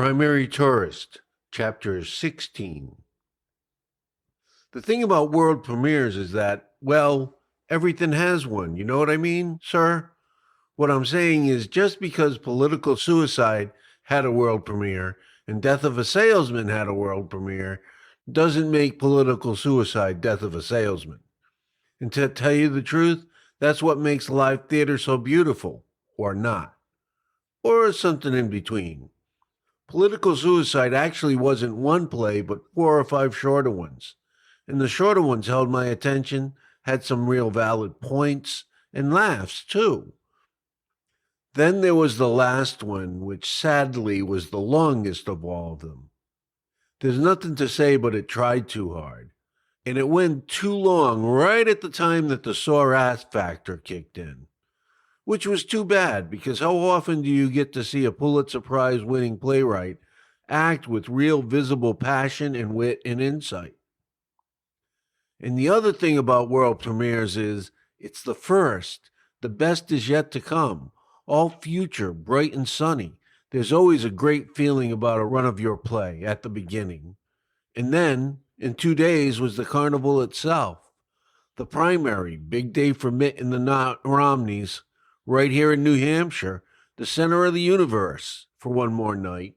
Primary Tourist, Chapter 16. The thing about world premieres is that, well, everything has one. You know what I mean, sir? What I'm saying is just because Political Suicide had a world premiere and Death of a Salesman had a world premiere doesn't make Political Suicide Death of a Salesman. And to tell you the truth, that's what makes live theater so beautiful, or not, or something in between. Political Suicide actually wasn't one play, but 4 or 5 shorter ones. And the shorter ones held my attention, had some real valid points, and laughs, too. Then there was the last one, which sadly was the longest of all of them. There's nothing to say but it tried too hard. And it went too long right at the time that the sore ass factor kicked in. Which was too bad, because how often do you get to see a Pulitzer Prize winning playwright act with real visible passion and wit and insight? And the other thing about world premieres is it's the first. The best is yet to come. All future, bright and sunny. There's always a great feeling about a run of your play at the beginning. And then, in 2 days, was the carnival itself. The primary, big day for Mitt and the Romneys, right here in New Hampshire, the center of the universe, for one more night.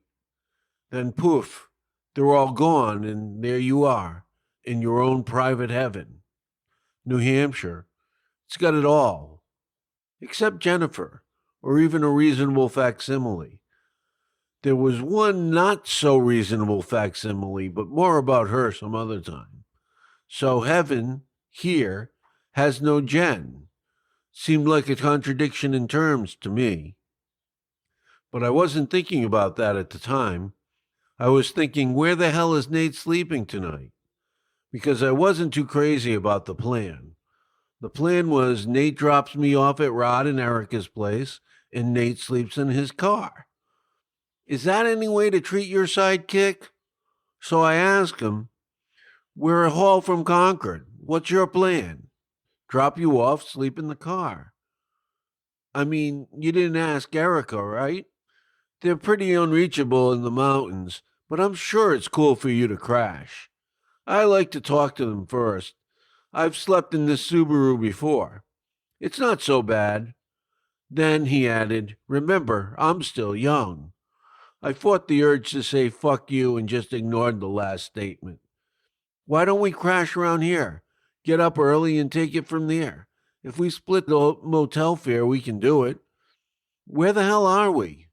Then poof, they're all gone, and there you are, in your own private heaven. New Hampshire, it's got it all. Except Jennifer, or even a reasonable facsimile. There was one not so reasonable facsimile, but more about her some other time. So heaven, here, has no Jen. Seemed like a contradiction in terms to me. But I wasn't thinking about that at the time. I was thinking, where the hell is Nate sleeping tonight? Because I wasn't too crazy about the plan. The plan was Nate drops me off at Rod and Erica's place, and Nate sleeps in his car. Is that any way to treat your sidekick? So I asked him, we're a haul from Concord. What's your plan? Drop you off, sleep in the car. I mean, you didn't ask Erica, right? They're pretty unreachable in the mountains, but I'm sure it's cool for you to crash. I like to talk to them first. I've slept in this Subaru before. It's not so bad. Then he added, remember, I'm still young. I fought the urge to say fuck you and just ignored the last statement. Why don't we crash around here? Get up early and take it from there. If we split the motel fare, we can do it. Where the hell are we?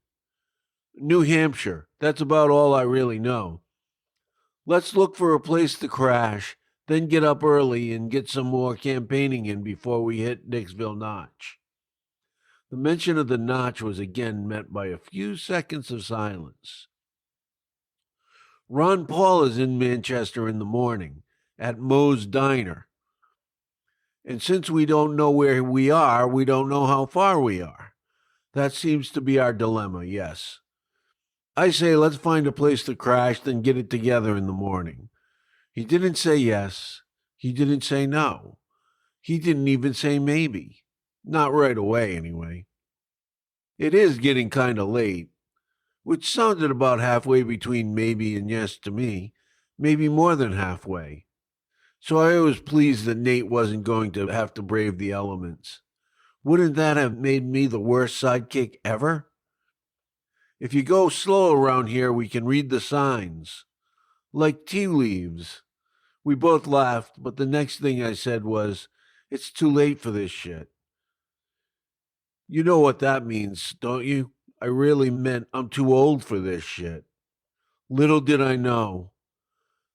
New Hampshire. That's about all I really know. Let's look for a place to crash, then get up early and get some more campaigning in before we hit Dixville Notch. The mention of the Notch was again met by a few seconds of silence. Ron Paul is in Manchester in the morning, at Moe's Diner. And since we don't know where we are, we don't know how far we are. That seems to be our dilemma, yes. I say let's find a place to crash, then get it together in the morning. He didn't say yes. He didn't say no. He didn't even say maybe. Not right away, anyway. It is getting kind of late, which sounded about halfway between maybe and yes to me, maybe more than halfway. So I was pleased that Nate wasn't going to have to brave the elements. Wouldn't that have made me the worst sidekick ever? If you go slow around here, we can read the signs. Like tea leaves. We both laughed, but the next thing I said was, it's too late for this shit. You know what that means, don't you? I really meant I'm too old for this shit. Little did I know.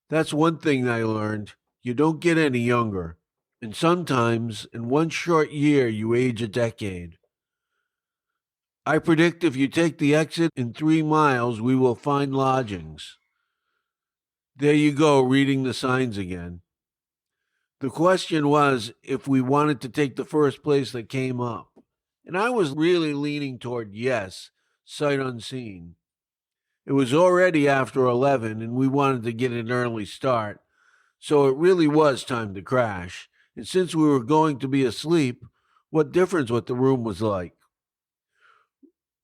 That's one thing I learned. You don't get any younger. And sometimes, in one short year, you age a decade. I predict if you take the exit in 3 miles, we will find lodgings. There you go, reading the signs again. The question was if we wanted to take the first place that came up. And I was really leaning toward yes, sight unseen. It was already after 11, and we wanted to get an early start, so it really was time to crash. And since we were going to be asleep, what difference what the room was like?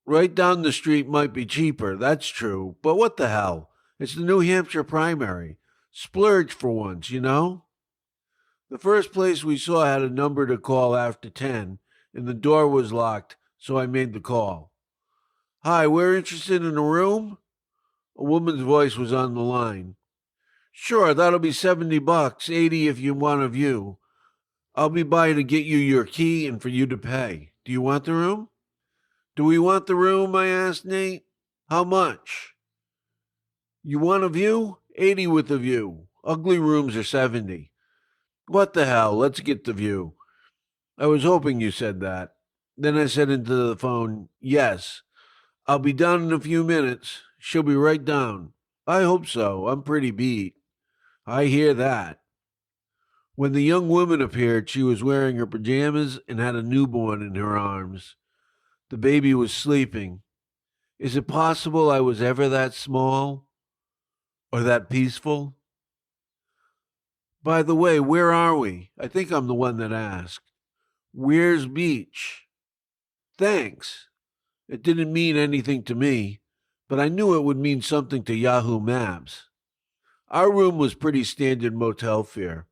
Right down the street might be cheaper, that's true, but what the hell? It's the New Hampshire primary. Splurge for once, you know? The first place we saw had a number to call after 10, and the door was locked, so I made the call. Hi, we're interested in a room? A woman's voice was on the line. Sure, that'll be $70, 80 if you want a view. I'll be by to get you your key and for you to pay. Do you want the room? Do we want the room? I asked Nate. How much? You want a view? 80 with a view. Ugly rooms are 70. What the hell? Let's get the view. I was hoping you said that. Then I said into the phone, yes. I'll be down in a few minutes. She'll be right down. I hope so. I'm pretty beat. I hear that. When the young woman appeared, she was wearing her pajamas and had a newborn in her arms. The baby was sleeping. Is it possible I was ever that small? Or that peaceful? By the way, where are we? I think I'm the one that asked. Where's Beach? Thanks. It didn't mean anything to me, but I knew it would mean something to Yahoo Maps. Our room was pretty standard motel fare.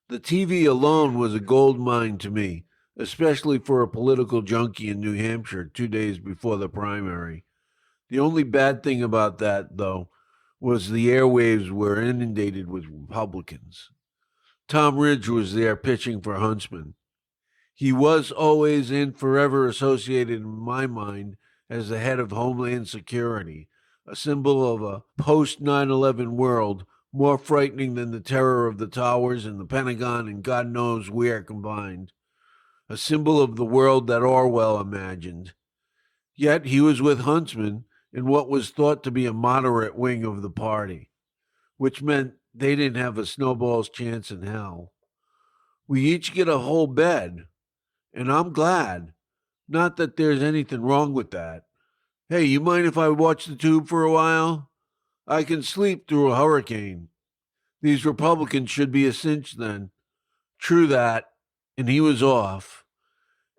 The TV alone was a gold mine to me, especially for a political junkie in New Hampshire 2 days before the primary. The only bad thing about that, though, was the airwaves were inundated with Republicans. Tom Ridge was there pitching for Huntsman. He was always and forever associated in my mind as the head of Homeland Security, a symbol of a post 9/11 world more frightening than the terror of the towers and the Pentagon and God knows where combined. A symbol of the world that Orwell imagined. Yet he was with Huntsman in what was thought to be a moderate wing of the party, which meant they didn't have a snowball's chance in hell. We each get a whole bed, and I'm glad. Not that there's anything wrong with that. Hey, you mind if I watch the tube for a while? I can sleep through a hurricane. These Republicans should be a cinch then. True that, and he was off.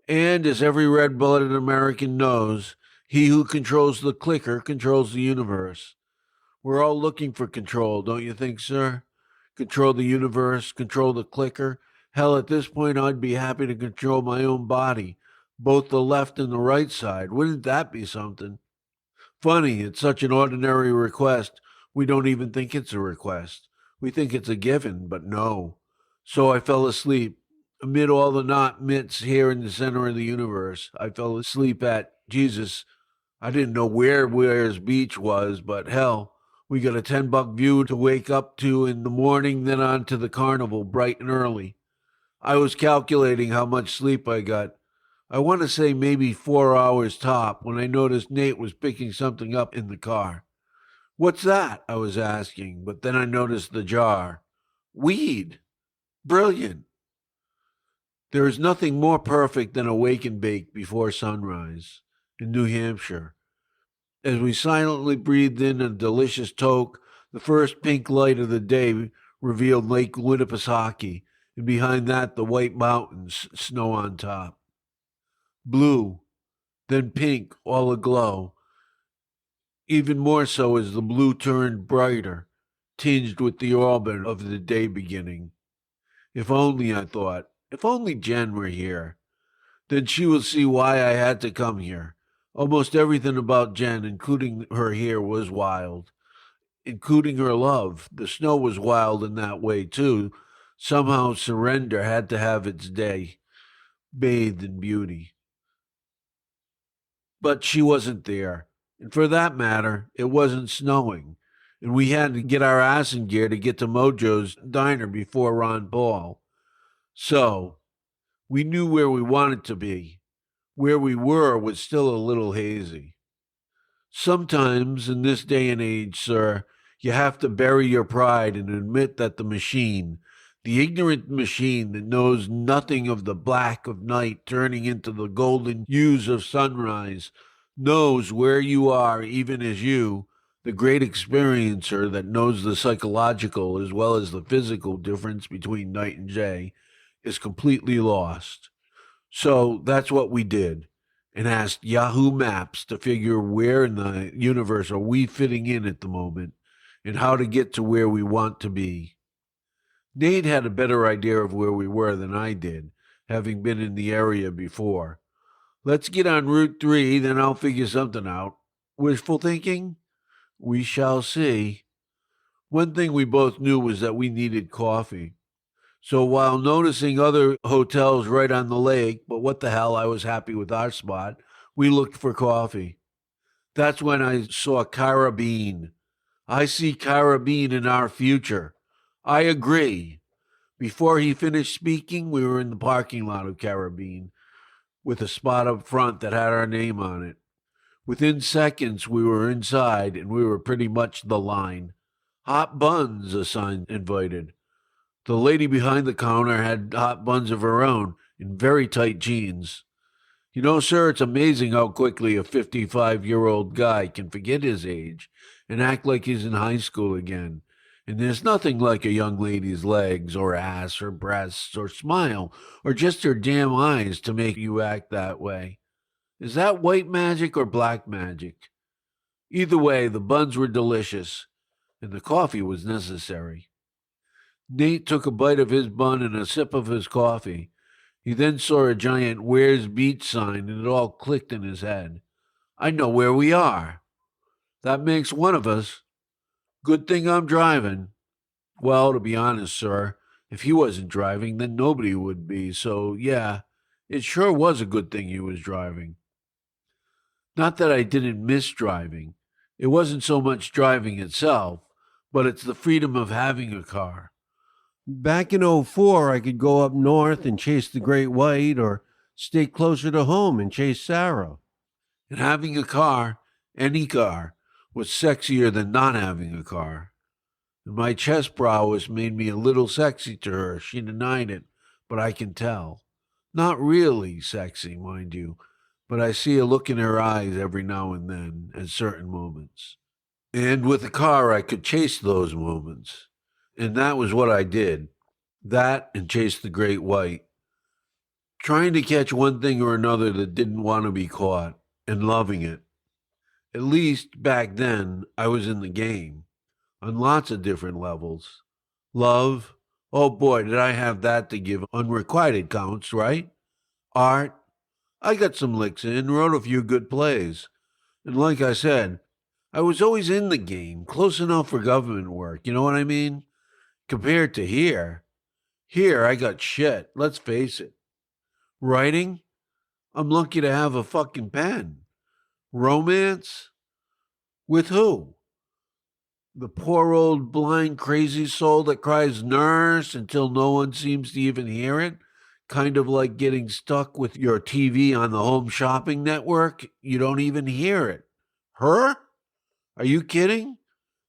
And as every red-blooded American knows, he who controls the clicker controls the universe. We're all looking for control, don't you think, sir? Control the universe, control the clicker. Hell, at this point, I'd be happy to control my own body, both the left and the right side. Wouldn't that be something? Funny, it's such an ordinary request, we don't even think it's a request. We think it's a given, but no. So I fell asleep. Amid all the not mitts here in the center of the universe, I fell asleep at, Jesus, I didn't know where's Beach was, but hell, we got a $10 view to wake up to in the morning, then on to the carnival bright and early. I was calculating how much sleep I got. I want to say maybe 4 hours top when I noticed Nate was picking something up in the car. What's that? I was asking, but then I noticed the jar. Weed. Brilliant. There is nothing more perfect than a wake and bake before sunrise in New Hampshire. As we silently breathed in a delicious toke, the first pink light of the day revealed Lake Winnipesaukee, and behind that the white mountains, snow on top. Blue, then pink, all aglow. Even more so as the blue turned brighter, tinged with the orbit of the day beginning. If only, I thought, if only Jen were here. Then she will see why I had to come here. Almost everything about Jen, including her here, was wild. Including her love. The snow was wild in that way, too. Somehow surrender had to have its day, bathed in beauty. But she wasn't there. And for that matter, it wasn't snowing. And we had to get our ass in gear to get to Mojo's diner before Ron Paul. So, we knew where we wanted to be. Where we were was still a little hazy. Sometimes, in this day and age, sir, you have to bury your pride and admit that the machine, the ignorant machine that knows nothing of the black of night turning into the golden hues of sunrise, knows where you are even as you, the great experiencer that knows the psychological as well as the physical difference between night and day, is completely lost. So that's what we did. and asked Yahoo Maps to figure where in the universe are we fitting in at the moment and how to get to where we want to be. Nate had a better idea of where we were than I did, having been in the area before. Let's get on Route 3, then I'll figure something out. Wishful thinking? We shall see. One thing we both knew was that we needed coffee. So while noticing other hotels right on the lake, but what the hell, I was happy with our spot, we looked for coffee. That's when I saw Caribbean. I see Caribbean in our future. I agree. Before he finished speaking, we were in the parking lot of Caribbean with a spot up front that had our name on it. Within seconds, we were inside and we were pretty much the line. Hot buns, a sign invited. The lady behind the counter had hot buns of her own in very tight jeans. You know, sir, it's amazing how quickly a 55-year-old guy can forget his age and act like he's in high school again. And there's nothing like a young lady's legs or ass or breasts or smile or just her damn eyes to make you act that way. Is that white magic or black magic? Either way, the buns were delicious, and the coffee was necessary. Nate took a bite of his bun and a sip of his coffee. He then saw a giant Where's Beach sign, and it all clicked in his head. I know where we are. That makes one of us. Good thing I'm driving. Well, to be honest, sir, if he wasn't driving, then nobody would be. So, yeah, it sure was a good thing he was driving. Not that I didn't miss driving. It wasn't so much driving itself, but it's the freedom of having a car. Back in '04, I could go up north and chase the great white or stay closer to home and chase Sarah. And having a car, any car, was sexier than not having a car. And my chest prowess made me a little sexy to her. She denied it, but I can tell. Not really sexy, mind you, but I see a look in her eyes every now and then at certain moments. And with a car, I could chase those moments. And that was what I did. That and chase the great white. Trying to catch one thing or another that didn't want to be caught, and loving it. At least back then, I was in the game, on lots of different levels. Love, oh boy, did I have that to give. Unrequited counts, right? Art, I got some licks in, wrote a few good plays. And like I said, I was always in the game, close enough for government work, you know what I mean? Compared to here I got shit, let's face it. Writing, I'm lucky to have a fucking pen. Romance? With who? The poor old blind crazy soul that cries nurse until no one seems to even hear it? Kind of like getting stuck with your TV on the home shopping network. You don't even hear it. Her? Are you kidding?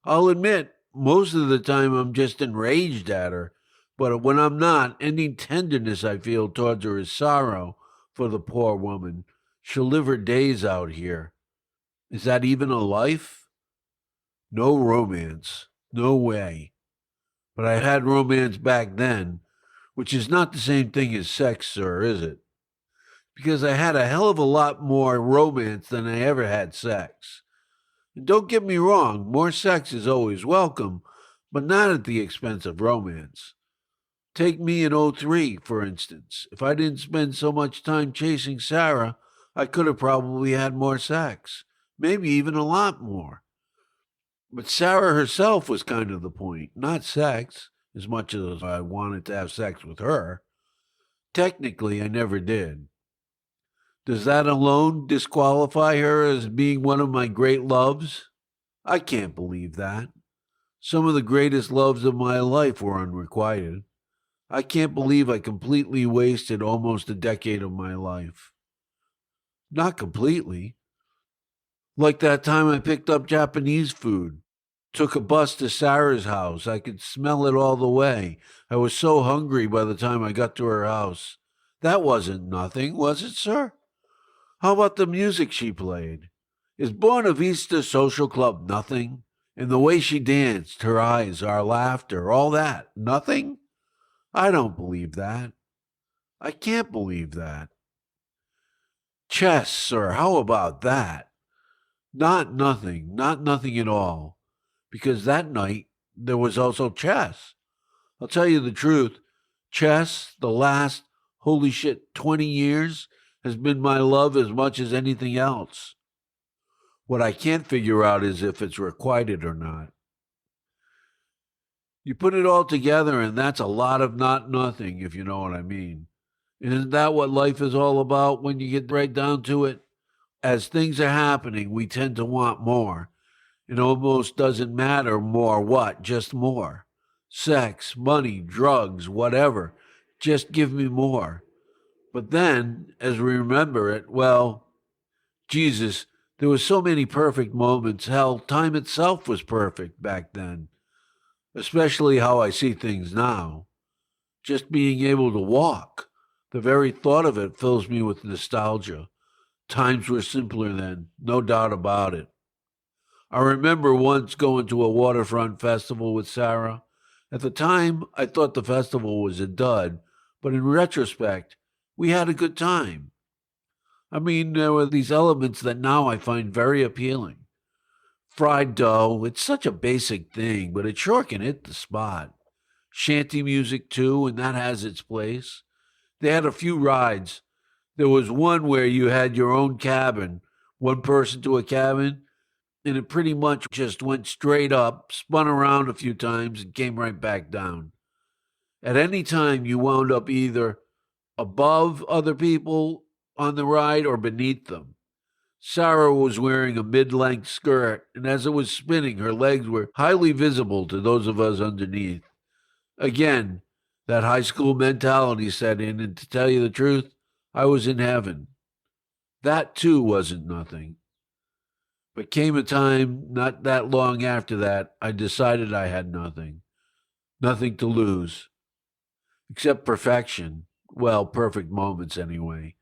I'll admit, most of the time I'm just enraged at her. But when I'm not, any tenderness I feel towards her is sorrow for the poor woman. She'll live her days out here. Is that even a life? No romance. No way. But I had romance back then, which is not the same thing as sex, sir, is it? Because I had a hell of a lot more romance than I ever had sex. And don't get me wrong, more sex is always welcome, but not at the expense of romance. Take me in '03, for instance. If I didn't spend so much time chasing Sarah, I could have probably had more sex. Maybe even a lot more. But Sarah herself was kind of the point, not sex, as much as I wanted to have sex with her. Technically, I never did. Does that alone disqualify her as being one of my great loves? I can't believe that. Some of the greatest loves of my life were unrequited. I can't believe I completely wasted almost a decade of my life. Not completely. Like that time I picked up Japanese food. Took a bus to Sarah's house. I could smell it all the way. I was so hungry by the time I got to her house. That wasn't nothing, was it, sir? How about the music she played? Is Buena Vista Social Club nothing? And the way she danced, her eyes, our laughter, all that, nothing? I don't believe that. I can't believe that. Chess, sir, how about that? Not nothing at all. Because that night there was also chess. I'll tell you the truth. Chess, the last, holy shit, 20 years, has been my love as much as anything else. What I can't figure out is if it's requited or not. You put it all together, and that's a lot of not nothing, if you know what I mean. Isn't that what life is all about when you get right down to it? As things are happening, we tend to want more. It almost doesn't matter more what, just more. Sex, money, drugs, whatever. Just give me more. But then, as we remember it, well, Jesus, there were so many perfect moments. Hell, time itself was perfect back then, especially how I see things now. Just being able to walk. The very thought of it fills me with nostalgia. Times were simpler then, no doubt about it. I remember once going to a waterfront festival with Sarah. At the time, I thought the festival was a dud, but in retrospect, we had a good time. I mean, there were these elements that now I find very appealing. Fried dough, it's such a basic thing, but it sure can hit the spot. Shanty music, too, and that has its place. They had a few rides. There was one where you had your own cabin, one person to a cabin, and it pretty much just went straight up, spun around a few times, and came right back down. At any time, you wound up either above other people on the ride or beneath them. Sarah was wearing a mid length skirt, and as it was spinning, her legs were highly visible to those of us underneath. Again, that high school mentality set in, and to tell you the truth, I was in heaven. That too wasn't nothing. But came a time not that long after that, I decided I had nothing. Nothing to lose. Except perfection. Well, perfect moments anyway.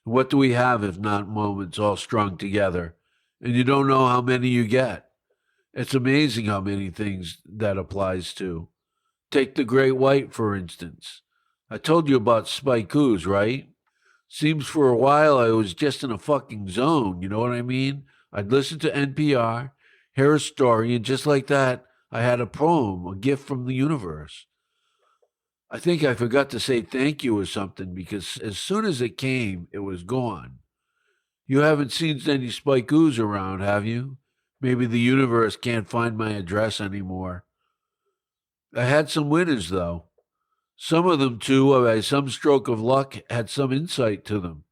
And what do we have if not moments all strung together? And you don't know how many you get. It's amazing how many things that applies to. Take the great white, for instance. I told you about Spike, right? Seems for a while I was just in a fucking zone, you know what I mean? I'd listen to NPR, hear a story, and just like that, I had a poem, a gift from the universe. I think I forgot to say thank you or something because as soon as it came, it was gone. You haven't seen any Spike around, have you? Maybe the universe can't find my address anymore. I had some winners, though. Some of them, too, by some stroke of luck, had some insight to them.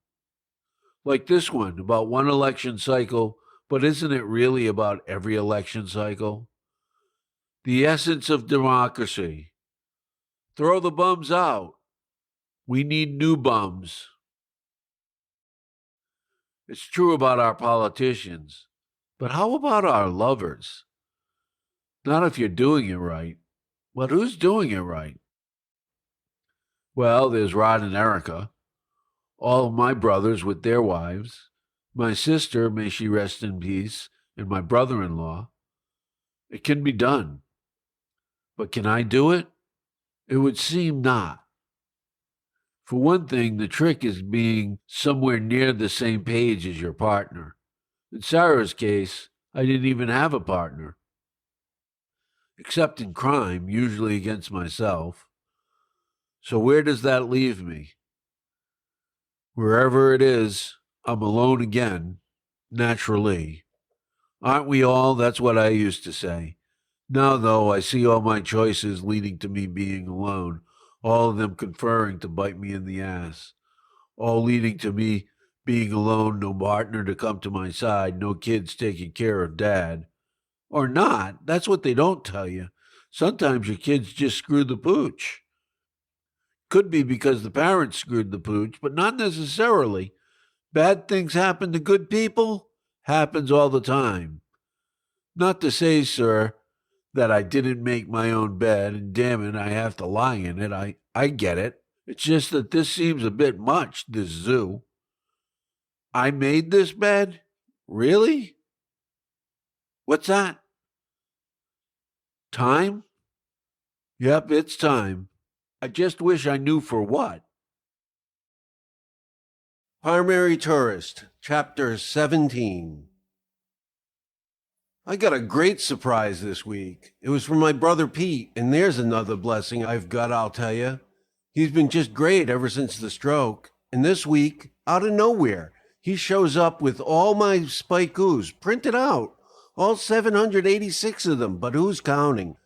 Like this one about one election cycle, but isn't it really about every election cycle? The essence of democracy. Throw the bums out. We need new bums. It's true about our politicians. But how about our lovers? Not if you're doing it right. But who's doing it right? Well, there's Rod and Erica, all of my brothers with their wives, my sister, may she rest in peace, and my brother in law. It can be done. But can I do it? It would seem not. For one thing, the trick is being somewhere near the same page as your partner. In Sarah's case, I didn't even have a partner, except in crime, usually against myself. So where does that leave me? Wherever it is, I'm alone again, naturally. Aren't we all? That's what I used to say. Now, though, I see all my choices leading to me being alone, all of them conferring to bite me in the ass, all leading to me being alone, no partner to come to my side, no kids taking care of dad. Or not, that's what they don't tell you. Sometimes your kids just screw the pooch. Could be because the parents screwed the pooch, but not necessarily. Bad things happen to good people. Happens all the time. Not to say, sir, that I didn't make my own bed, and damn it, I have to lie in it. I get it. It's just that this seems a bit much, this zoo. I made this bed? Really? What's that? Time? Yep, it's time. I just wish I knew for what. Primary Tourist, Chapter 17. I got a great surprise this week. It was from my brother Pete, and there's another blessing I've got, I'll tell you. He's been just great ever since the stroke, and this week, out of nowhere, he shows up with all my Spike Ooze printed out, all 786 of them, but who's counting?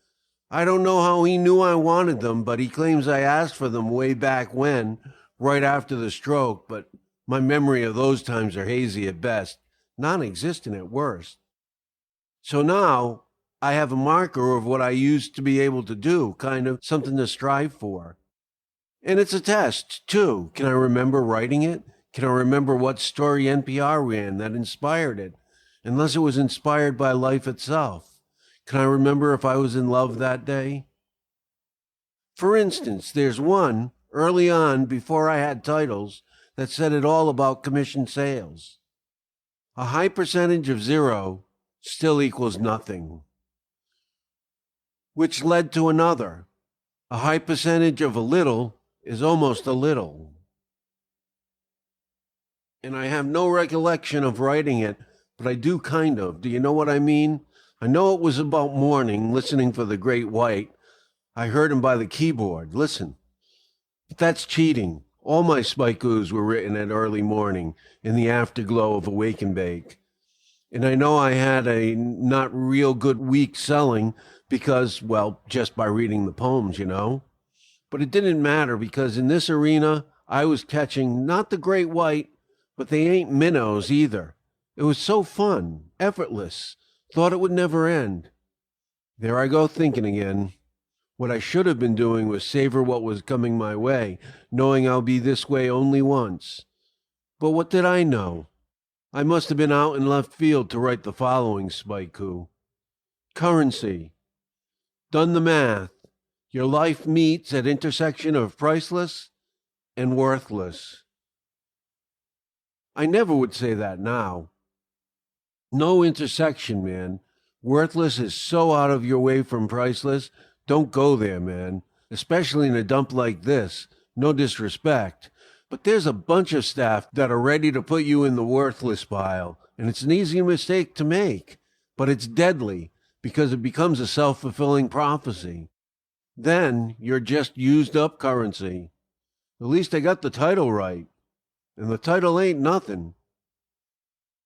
I don't know how he knew I wanted them, but he claims I asked for them way back when, right after the stroke, but my memory of those times are hazy at best, non-existent at worst. So now I have a marker of what I used to be able to do, kind of something to strive for. And it's a test, too. Can I remember writing it? Can I remember what story NPR ran that inspired it? Unless it was inspired by life itself. Can I remember if I was in love that day? For instance, there's one, early on, before I had titles, that said it all about commission sales. A high percentage of zero still equals nothing. Which led to another. A high percentage of a little is almost a little. And I have no recollection of writing it, but I do kind of. Do you know what I mean? I know it was about morning, listening for the Great White. I heard him by the keyboard. Listen. But that's cheating. All my Spike Ooze were written at early morning, in the afterglow of a wake and bake. And I know I had a not real good week selling because, well, just by reading the poems, you know. But it didn't matter because in this arena, I was catching not the Great White, but they ain't minnows either. It was so fun, effortless, thought it would never end. There I go thinking again. What I should have been doing was savor what was coming my way, knowing I'll be this way only once. But what did I know? I must have been out in left field to write the following Spike-Coo. Currency. Done the math. Your life meets at intersection of priceless and worthless. I never would say that now. No intersection, man. Worthless is so out of your way from priceless. Don't go there, man. Especially in a dump like this. No disrespect. But there's a bunch of staff that are ready to put you in the worthless pile. And it's an easy mistake to make. But it's deadly because it becomes a self-fulfilling prophecy. Then you're just used up currency. At least I got the title right. And the title ain't nothing.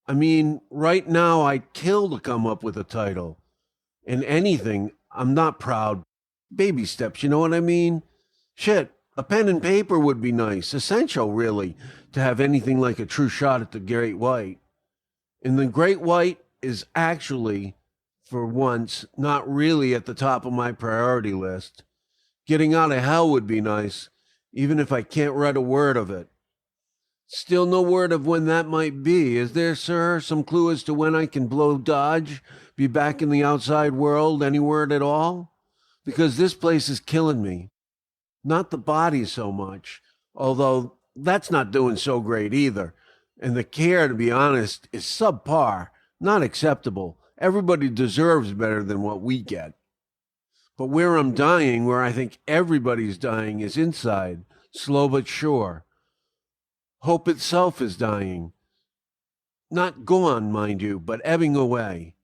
I mean, right now I'd kill to come up with a title. And anything, I'm not proud. Baby steps, you know what I mean? Shit, a pen and paper would be nice. Essential, really, to have anything like a true shot at the Great White. And the Great White is actually, for once, not really at the top of my priority list. Getting out of hell would be nice, even if I can't write a word of it. Still no word of when that might be. Is there, sir, some clue as to when I can blow dodge, be back in the outside world, any word at all? Because this place is killing me. Not the body so much, although that's not doing so great either. And the care, to be honest, is subpar, not acceptable. Everybody deserves better than what we get. But where I'm dying, where I think everybody's dying, is inside, slow but sure. Hope itself is dying. Not gone, mind you, but ebbing away.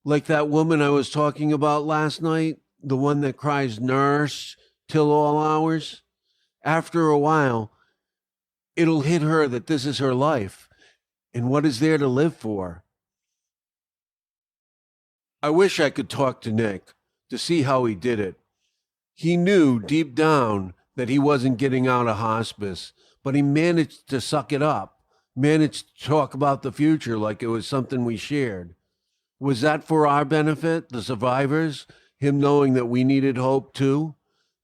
Like that woman I was talking about last night, the one that cries nurse till all hours. After a while, it'll hit her that this is her life, and what is there to live for? I wish I could talk to Nick to see how he did it. He knew deep down that he wasn't getting out of hospice, but he managed to suck it up, managed to talk about the future like it was something we shared. Was that for our benefit, the survivors, him knowing that we needed hope too?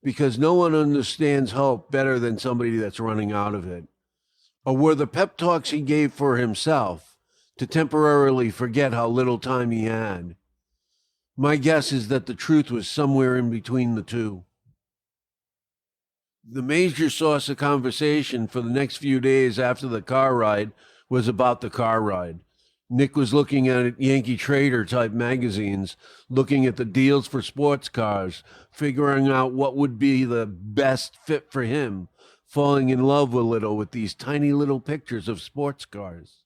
Because no one understands hope better than somebody that's running out of it. Or were the pep talks he gave for himself to temporarily forget how little time he had? My guess is that the truth was somewhere in between the two. The major source of conversation for the next few days after the car ride was about the car ride. Nick was looking at Yankee Trader type magazines, looking at the deals for sports cars, figuring out what would be the best fit for him, falling in love a little with these tiny little pictures of sports cars.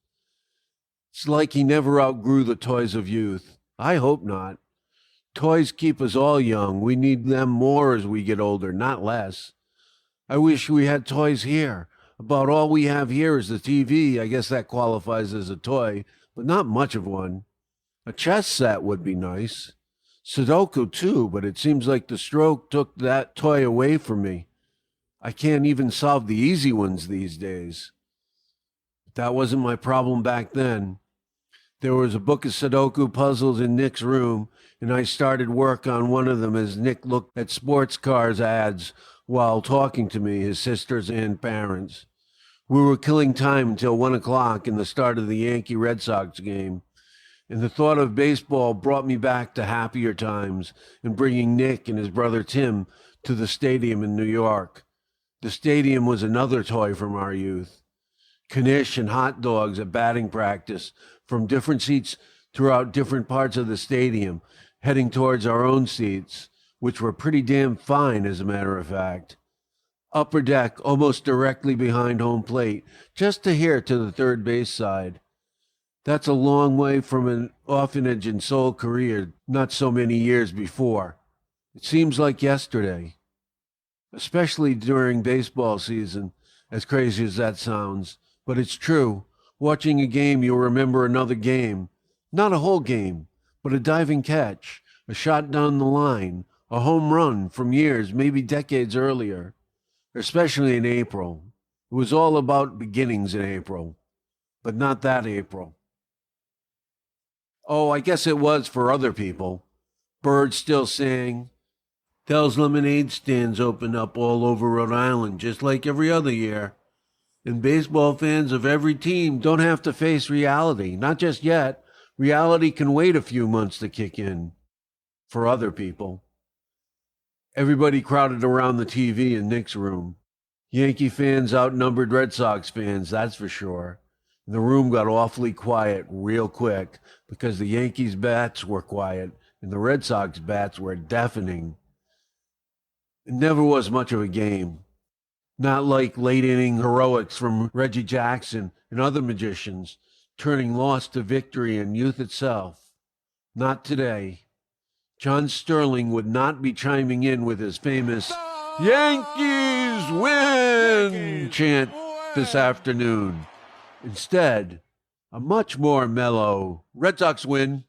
It's like he never outgrew the toys of youth. I hope not. Toys keep us all young. We need them more as we get older, not less. I wish we had toys here. About all we have here is the TV. I guess that qualifies as a toy, but not much of one. A chess set would be nice. Sudoku too, but it seems like the stroke took that toy away from me. I can't even solve the easy ones these days. But that wasn't my problem back then. There was a book of Sudoku puzzles in Nick's room, and I started work on one of them as Nick looked at sports cars ads while talking to me, his sisters and parents. We were killing time until 1 o'clock and the start of the Yankee-Red Sox game, and the thought of baseball brought me back to happier times and bringing Nick and his brother Tim to the stadium in New York. The stadium was another toy from our youth. Knish and hot dogs at batting practice from different seats throughout different parts of the stadium, heading towards our own seats, which were pretty damn fine, as a matter of fact. Upper deck, almost directly behind home plate, just a hair to the third base side. That's a long way from an orphanage in Seoul, Korea, not so many years before. It seems like yesterday, especially during baseball season, as crazy as that sounds. But it's true. Watching a game, you'll remember another game. Not a whole game, but a diving catch, a shot down the line, a home run from years, maybe decades earlier, especially in April. It was all about beginnings in April, but not that April. Oh, I guess it was for other people. Birds still sang. Dell's lemonade stands opened up all over Rhode Island, just like every other year. And baseball fans of every team don't have to face reality. Not just yet. Reality can wait a few months to kick in. For other people. Everybody crowded around the TV in Nick's room. Yankee fans outnumbered Red Sox fans, that's for sure. And the room got awfully quiet real quick because the Yankees' bats were quiet and the Red Sox bats were deafening. It never was much of a game. Not like late-inning heroics from Reggie Jackson and other magicians, turning loss to victory in youth itself. Not today. John Sterling would not be chiming in with his famous "Yankees win" chant this afternoon. Instead, a much more mellow "Red Sox win"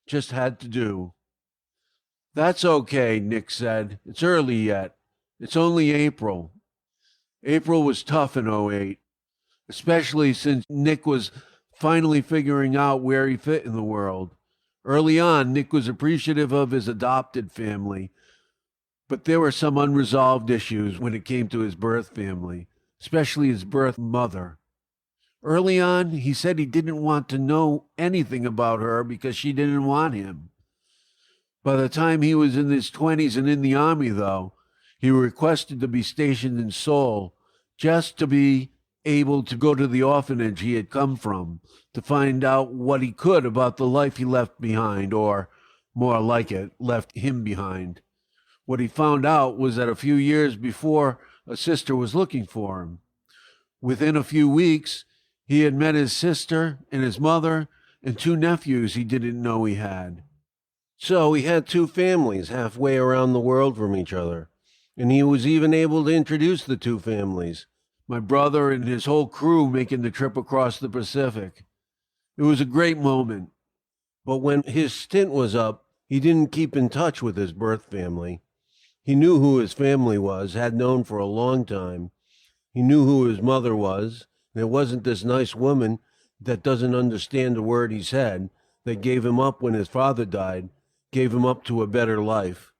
just had to do. That's okay, Nick said. It's early yet. It's only April. April was tough in '08, especially since Nick was finally figuring out where he fit in the world. Early on, Nick was appreciative of his adopted family, but there were some unresolved issues when it came to his birth family, especially his birth mother. Early on, he said he didn't want to know anything about her because she didn't want him. By the time he was in his 20s and in the Army, though, he requested to be stationed in Seoul just to be able to go to the orphanage he had come from to find out what he could about the life he left behind, or more like it, left him behind. What he found out was that a few years before, a sister was looking for him. Within a few weeks, he had met his sister and his mother and 2 nephews he didn't know he had. So he had 2 families halfway around the world from each other. And he was even able to introduce the 2 families, my brother and his whole crew making the trip across the Pacific. It was a great moment. But when his stint was up, he didn't keep in touch with his birth family. He knew who his family was, had known for a long time. He knew who his mother was, and it wasn't this nice woman that doesn't understand a word he said that gave him up when his father died, gave him up to a better life.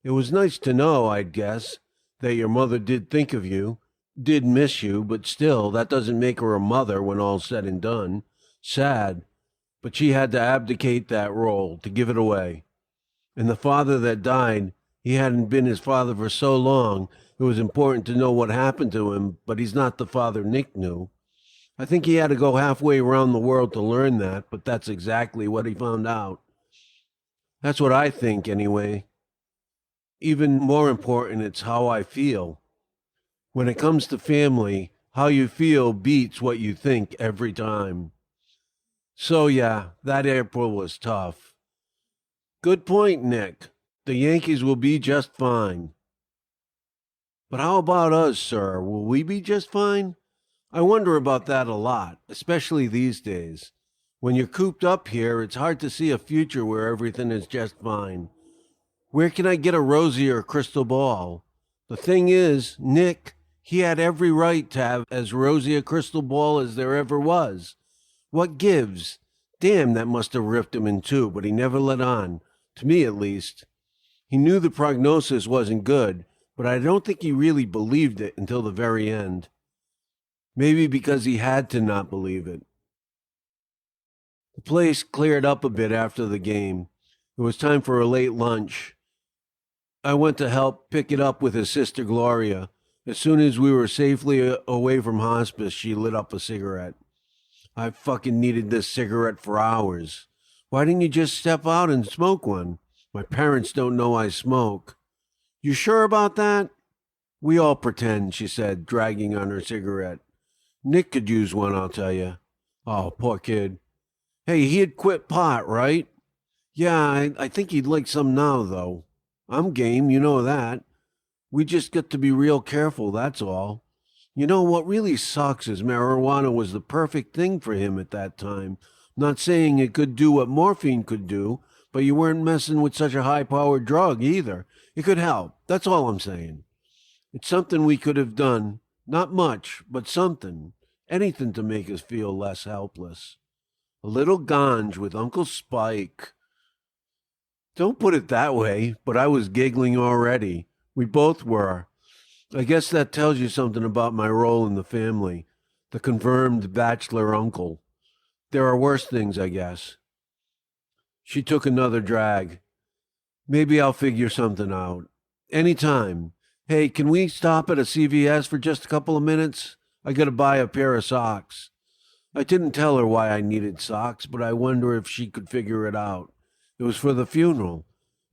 It was nice to know, I'd guess, that your mother did think of you, did miss you, but still, that doesn't make her a mother when all's said and done. Sad, but she had to abdicate that role, to give it away. And the father that died, he hadn't been his father for so long, it was important to know what happened to him, but he's not the father Nick knew. I think he had to go halfway around the world to learn that, but that's exactly what he found out. That's what I think, anyway. Even more important, it's how I feel. When it comes to family, how you feel beats what you think every time. So, yeah, that April was tough. Good point, Nick. The Yankees will be just fine. But how about us, sir? Will we be just fine? I wonder about that a lot, especially these days. When you're cooped up here, it's hard to see a future where everything is just fine. Where can I get a rosier crystal ball? The thing is, Nick, he had every right to have as rosy a crystal ball as there ever was. What gives? Damn, that must have ripped him in two, but he never let on, to me at least. He knew the prognosis wasn't good, but I don't think he really believed it until the very end. Maybe because he had to not believe it. The place cleared up a bit after the game. It was time for a late lunch. I went to help pick it up with his sister Gloria. As soon as we were safely away from hospice, she lit up a cigarette. I fucking needed this cigarette for hours. Why didn't you just step out and smoke one? My parents don't know I smoke. You sure about that? We all pretend, she said, dragging on her cigarette. Nick could use one, I'll tell you. Oh, poor kid. Hey, he had quit pot, right? Yeah, I think he'd like some now, though. I'm game, you know that. We just got to be real careful, that's all. You know, what really sucks is marijuana was the perfect thing for him at that time. Not saying it could do what morphine could do, but you weren't messing with such a high-powered drug either. It could help, that's all I'm saying. It's something we could have done. Not much, but something. Anything to make us feel less helpless. A little ganj with Uncle Spike. Don't put it that way, but I was giggling already. We both were. I guess that tells you something about my role in the family. The confirmed bachelor uncle. There are worse things, I guess. She took another drag. Maybe I'll figure something out. Anytime. Hey, can we stop at a CVS for just a couple of minutes? I gotta buy a pair of socks. I didn't tell her why I needed socks, but I wonder if she could figure it out. It was for the funeral.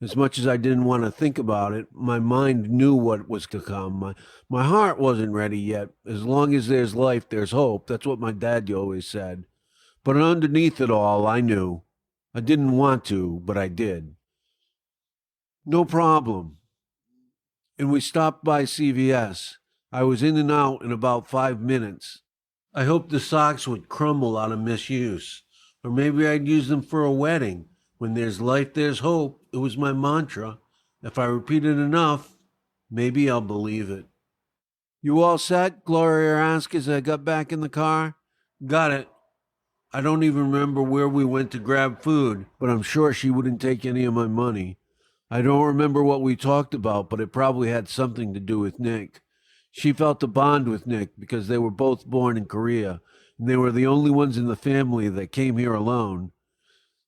As much as I didn't want to think about it, my mind knew what was to come. My heart wasn't ready yet. As long as there's life, there's hope. That's what my dad always said. But underneath it all, I knew. I didn't want to, but I did. No problem. And we stopped by CVS. I was in and out in about 5 minutes. I hoped the socks would crumble out of misuse. Or maybe I'd use them for a wedding. When there's life, there's hope. It was my mantra. If I repeat it enough, maybe I'll believe it. You all set? Gloria asked as I got back in the car. Got it. I don't even remember where we went to grab food, but I'm sure she wouldn't take any of my money. I don't remember what we talked about, but it probably had something to do with Nick. She felt a bond with Nick because they were both born in Korea, and they were the only ones in the family that came here alone.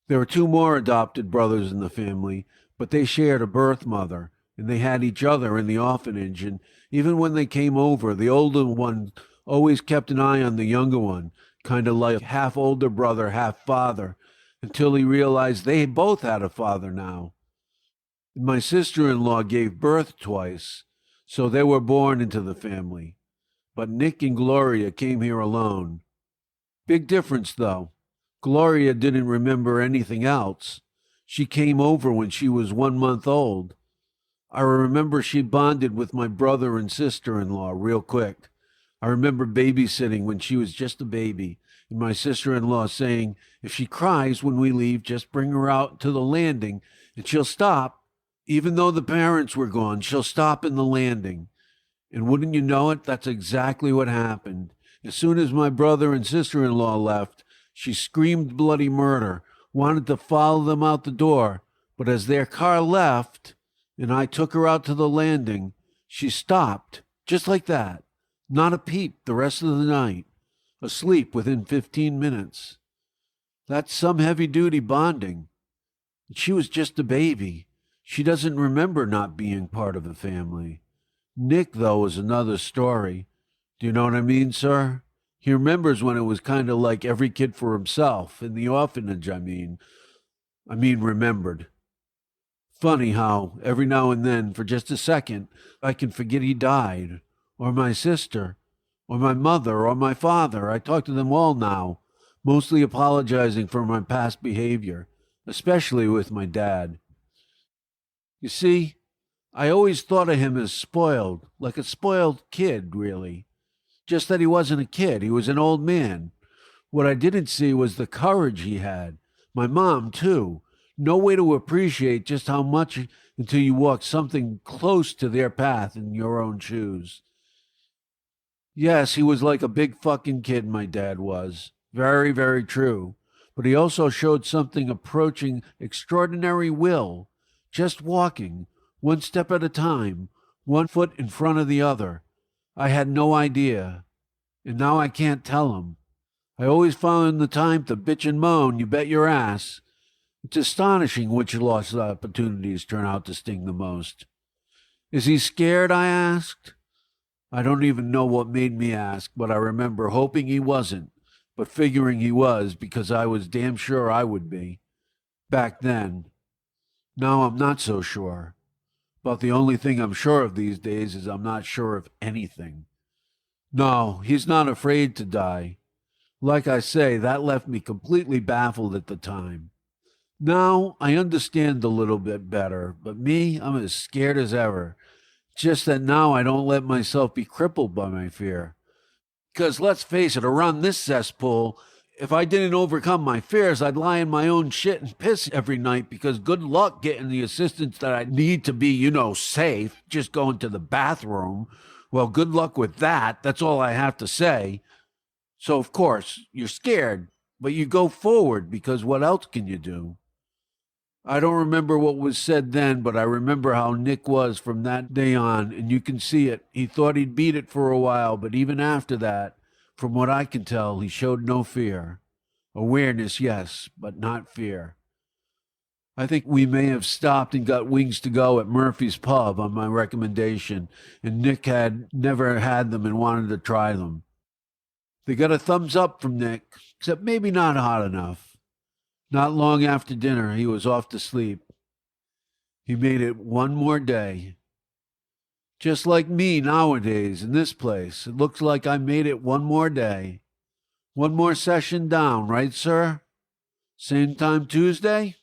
There were two more adopted brothers in the family, but they shared a birth mother, and they had each other in the orphanage, and even when they came over, the older one always kept an eye on the younger one, kind of like half older brother, half father, until he realized they both had a father now. And my sister-in-law gave birth twice, so they were born into the family. But Nick and Gloria came here alone. Big difference, though. Gloria didn't remember anything else. She came over when she was 1 month old. I remember she bonded with my brother and sister-in-law real quick. I remember babysitting when she was just a baby, and my sister-in-law saying, if she cries when we leave, just bring her out to the landing, and she'll stop. Even though the parents were gone, she'll stop in the landing. And wouldn't you know it, that's exactly what happened. As soon as my brother and sister-in-law left, she screamed bloody murder, wanted to follow them out the door, but as their car left, and I took her out to the landing, she stopped, just like that. Not a peep the rest of the night, asleep within 15 minutes. That's some heavy-duty bonding. And she was just a baby. She doesn't remember not being part of the family. Nick, though, is another story. Do you know what I mean, sir? He remembers when it was kind of like every kid for himself, in the orphanage, I mean remembered. Funny how, every now and then, for just a second, I can forget he died, or my sister, or my mother, or my father. I talk to them all now, mostly apologizing for my past behavior, especially with my dad. You see, I always thought of him as spoiled, like a spoiled kid, really. Just that he wasn't a kid, he was an old man. What I didn't see was the courage he had. My mom, too. No way to appreciate just how much until you walk something close to their path in your own shoes. Yes, he was like a big fucking kid, my dad was. Very, very true. But he also showed something approaching extraordinary will. Just walking, one step at a time, one foot in front of the other. I had no idea. And now I can't tell him. I always found the time to bitch and moan, you bet your ass. It's astonishing which lost opportunities turn out to sting the most. Is he scared? I asked. I don't even know what made me ask, but I remember hoping he wasn't, but figuring he was because I was damn sure I would be. Back then. Now I'm not so sure. But the only thing I'm sure of these days is I'm not sure of anything. No, he's not afraid to die. Like I say, that left me completely baffled at the time. Now I understand a little bit better, but me, I'm as scared as ever. Just that now I don't let myself be crippled by my fear. Because let's face it, around this cesspool, if I didn't overcome my fears, I'd lie in my own shit and piss every night because good luck getting the assistance that I need to be, safe, just going to the bathroom. Well, good luck with that. That's all I have to say. So, of course, you're scared, but you go forward because what else can you do? I don't remember what was said then, but I remember how Nick was from that day on, and you can see it. He thought he'd beat it for a while, but even after that, from what I can tell, he showed no fear. Awareness, yes, but not fear. I think we may have stopped and got wings to go at Murphy's Pub on my recommendation, and Nick had never had them and wanted to try them. They got a thumbs up from Nick, except maybe not hot enough. Not long after dinner, he was off to sleep. He made it one more day. Just like me nowadays in this place, it looks like I made it one more day. One more session down, right, sir? Same time Tuesday?